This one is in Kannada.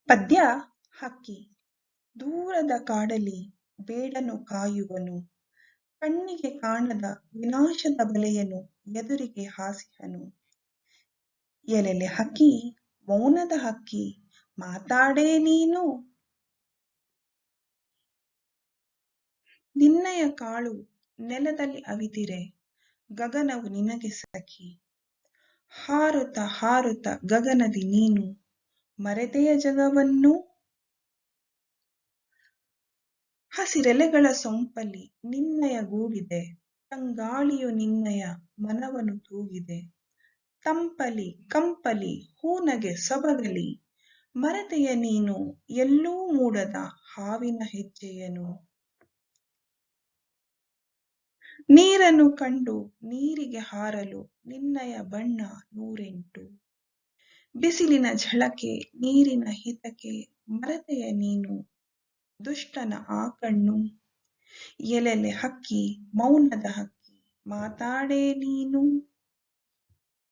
ಪದ್ಯ ಹಕ್ಕಿ. ದೂರದ ಕಾಡಲಿ ಬೇಡನು ಕಾಯುವನು, ಕಣ್ಣಿಗೆ ಕಾಣದ ವಿನಾಶದ ಬಲೆಯನು ಎದುರಿಗೆ ಹಾಸಿಹನು. ಎಲೆಲೆ ಹಕ್ಕಿ, ಮೌನದ ಹಕ್ಕಿ, ಮಾತಾಡೇ ನೀನು. ನಿನ್ನಯ ಕಾಳು ನೆಲದಲ್ಲಿ ಅವಿತಿರೆ ಗಗನವು ನಿನಗೆ ಸಖಿ. ಹಾರುತ್ತ ಹಾರುತ್ತ ಗಗನದಿ ನೀನು ಮರೆತೆಯ ಜಗವನ್ನು. ಹಸಿರೆಲೆಗಳ ಸೊಂಪಲಿ ನಿನ್ನಯ ಗೂಡಿದೆ, ತಂಗಾಳಿಯು ನಿನ್ನಯ ಮನವನ್ನು ತೂಗಿದೆ. ತಂಪಲಿ ಕಂಪಲಿ ಹೂನಗೆ ಸೊಬಗಲಿ ಮರೆತೆಯ ನೀನು ಎಲ್ಲೂ ಮೂಡದ ಹಾವಿನ ಹೆಜ್ಜೆಯನು. ನೀರನ್ನು ಕಂಡು ನೀರಿಗೆ ಹಾರಲು ನಿನ್ನಯ ಬಣ್ಣ ನೂರೆಂಟು. ಬಿಸಿಲಿನ ಝಳಕೆ ನೀರಿನ ಹಿತಕ್ಕೆ ಮರೆತೆಯ ನೀನು ದುಷ್ಟನ ಆ ಕಣ್ಣು. ಎಲೆಲೆ ಹಕ್ಕಿ, ಮೌನದ ಹಕ್ಕಿ, ಮಾತಾಡೇ ನೀನು.